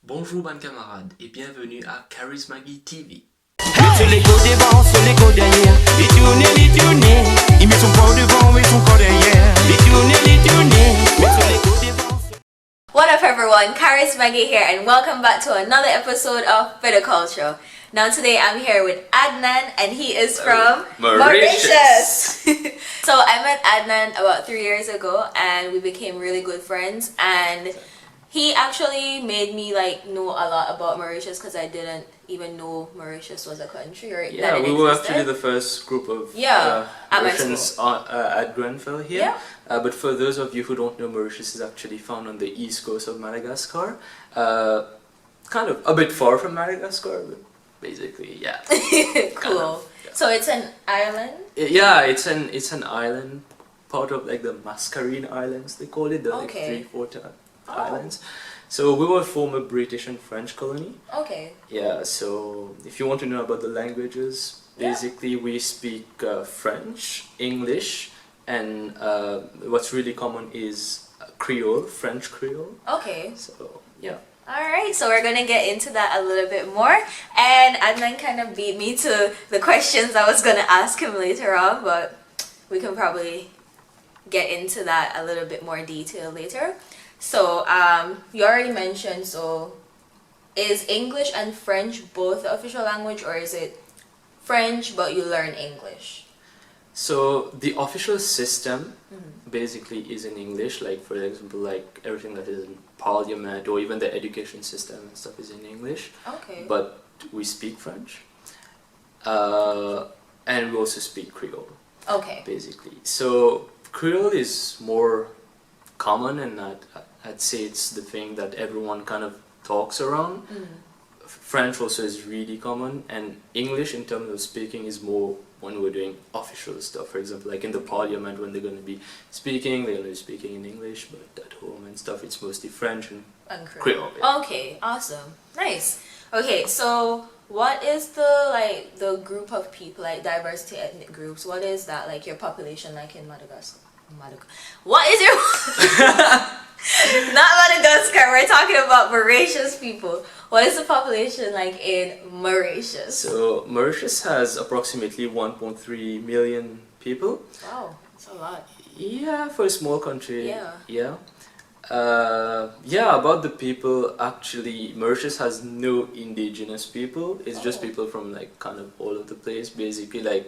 Bonjour bonnes camarades et bienvenue à Charismagi TV. Sur les côtes devant, sur les côtes derrière. Les tourner. Il met son corps devant et son corps derrière. Les tourner. Mais sur les côtes devant. What up everyone, Charismagi here and welcome back to another episode of Kulcha. Now today I'm here with Adnan and he is from Mauritius. So I met Adnan about 3 years ago and we became really good friends, and he actually made me know a lot about Mauritius because I didn't even know Mauritius was a country or that it we were existed. actually the first group of at my Mauritians at Grenfell here. Yeah. But for those of you who don't know, Mauritius is actually found on the east coast of Madagascar. Kind of a bit far from Madagascar, but basically, yeah. Cool. Kind of, yeah. So it's an island? Yeah, it's an island, part of the Mascarene Islands, they call it, the Okay. 3-4 islands. So we were a former British and French colony. Okay. Yeah, so if you want to know about the languages, basically we speak French, English, and what's really common is Creole, French Creole. Okay. So, yeah. Alright, so we're gonna get into that a little bit more, and Adnan kind of beat me to the questions I was gonna ask him later on, but we can probably get into that a little bit more detail later. So you already mentioned, so is English and French both the official language, or is it French but you learn English? So the official system basically is in English, for example, everything that is in Parliament or even the education system and stuff is in English. Okay. But we speak French, and we also speak Creole. Okay. Basically, so Creole is more common, and I'd say it's the thing that everyone kind of talks around. French also is really common, and English in terms of speaking is more when we're doing official stuff. For example, in the Parliament, when they're going to be speaking, they're going to be speaking in English, but at home and stuff, it's mostly French and Creole. Yeah. Okay, awesome, nice. Okay, so what is the group of people, diversity ethnic groups? What is that, your population, in Madagascar? What is your not Madagascar, we're talking about Mauritius people. What is the population in Mauritius? So Mauritius has approximately 1.3 million people. Wow, that's a lot. Yeah, for a small country. Yeah. Yeah. About the people, actually, Mauritius has no indigenous people. It's just people from kind of all over the place. Basically,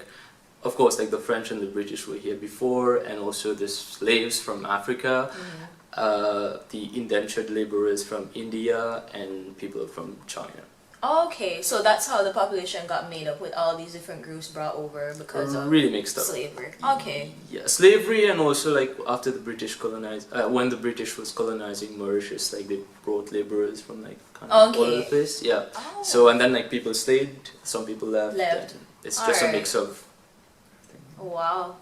of course, the French and the British were here before, and also the slaves from Africa, the indentured laborers from India, and people from China. Okay, so that's how the population got made up, with all these different groups brought over because of really mixed up. slavery. Okay. Yeah, slavery, and also after the British colonized, when the British was colonizing Mauritius, they brought laborers from kind of all over the place. Yeah. Oh. So and then people stayed, some people left. And it's just a Alright. mix of. Wow,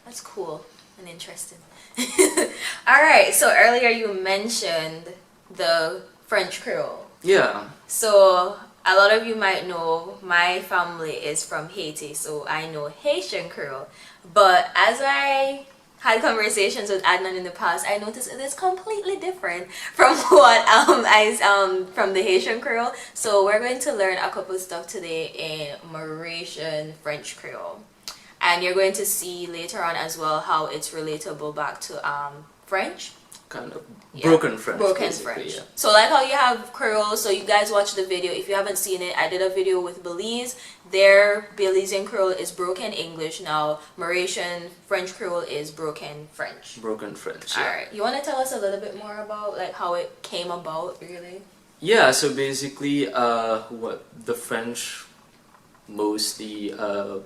that's cool and interesting. Alright, so earlier you mentioned the French Creole. Yeah. So a lot of you might know my family is from Haiti, so I know Haitian Creole. But as I had conversations with Adnan in the past, I noticed it is completely different from what from the Haitian Creole. So we're going to learn a couple stuff today in Mauritian French Creole. And you're going to see later on as well how it's relatable back to French. Kind of broken French. Broken basically, French. Yeah. So how you have Creole, so you guys watch the video. If you haven't seen it, I did a video with Belize. Their Belizean Creole is broken English. Now Mauritian French Creole is broken French. Broken French. Yeah. Alright. You want to tell us a little bit more about how it came about, really? Yeah, so basically what the French mostly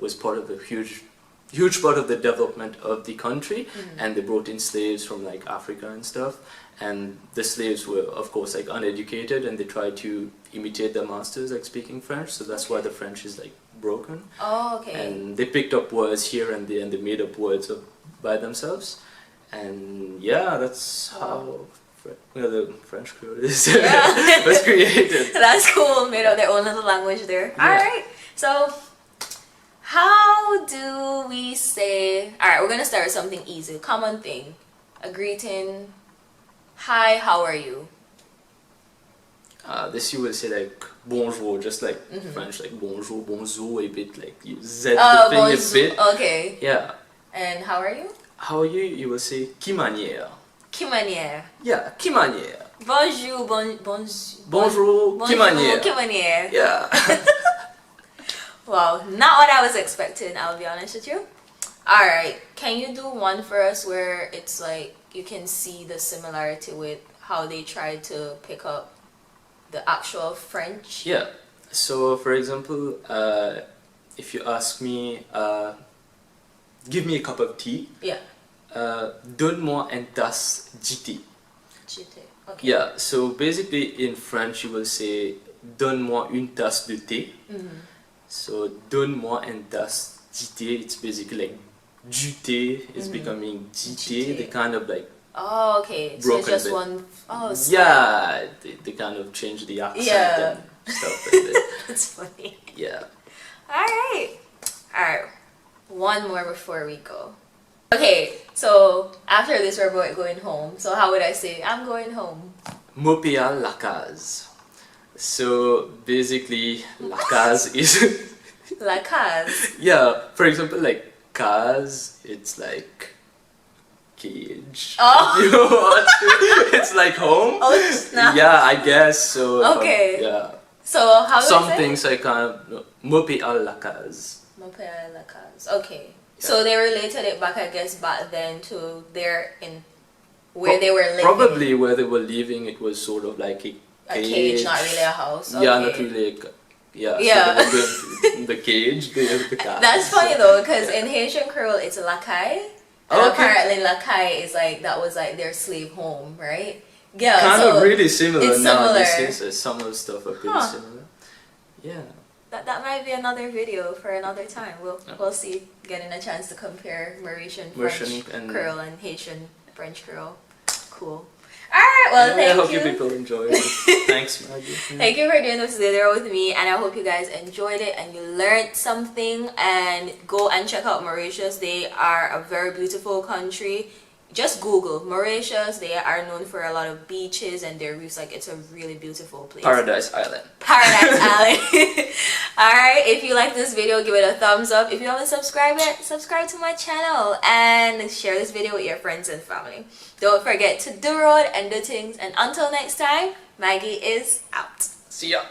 was part of a huge part of the development of the country, and they brought in slaves from Africa and stuff, and the slaves were of course uneducated, and they tried to imitate their masters speaking French, so that's why the French is broken. Oh, okay. And they picked up words here and there, and they made up words by themselves, and yeah, that's how the French Creole was created. That's cool. Made up their own little language there. Yeah. Alright, so how do we say, alright, we're gonna start with something easy, common thing, a greeting. Hi, how are you? This you will say like bonjour, just like French, like bonjour, bonjour, a bit like you Z Oh, the thing bonjour. a bit. Okay. Yeah. And how are you? How are you? You will say qui manière. Qui manière? Yeah, qui manière. Bonjour, Bonjour, qui manière. Qui manière? Yeah. Wow, not what I was expecting, I'll be honest with you. Alright, can you do one for us where it's like you can see the similarity with how they tried to pick up the actual French? Yeah. So, for example, if you ask me, give me a cup of tea. Yeah. Donne-moi une tasse de thé. Okay. Yeah. So basically, in French, you will say donne-moi une tasse de thé. So donne-moi une tasse de thé. It's basically like du thé is becoming du thé. They kind of like Oh, okay. So it's broken just bit. one. Oh, so Yeah, they kind of change the accent Yeah. and stuff like that. That's funny. Yeah. Alright. One more before we go. Okay, so after this we're going home. So how would I say I'm going home? Mopéa la case. So basically, la case is La case. yeah. For example, like case, it's like cage. Oh. You know what? It's like home. Oh, snap. Yeah, I guess so. Okay. Yeah. So how would Some I say? things I kind of mopéa la case. Mopea la case. Okay. So they related it back, I guess, back then to their in where they were living. Probably where they were living, it was sort of like a cage, not really a house. Yeah, Okay. not really. Yeah. Yeah. So they were the cage, the cat. That's funny though, because in Haitian Creole it's lakai. And Okay. apparently lakai is like that was like their slave home, right? Yeah. Kind so of really similar it's now. similar. These days, some of the stuff are pretty Huh. similar. Yeah. That might be another video for another time. We'll see. Getting a chance to compare Mauritian French Mauritian and- Creole and Haitian French Creole. Cool. Alright, well Yeah, thank I hope you. you people enjoy it. Thanks, Maggie. Thank you for doing this video with me, and I hope you guys enjoyed it and you learned something. And go and check out Mauritius. They are a very beautiful country. Just Google Mauritius. They are known for a lot of beaches and their reefs. Like, it's a really beautiful place. Paradise Island. Paradise Island. Alright, if you like this video, give it a thumbs up. If you haven't subscribed yet, subscribe to my channel and share this video with your friends and family. Don't forget to do road and do things. And until next time, Maggie is out. See ya.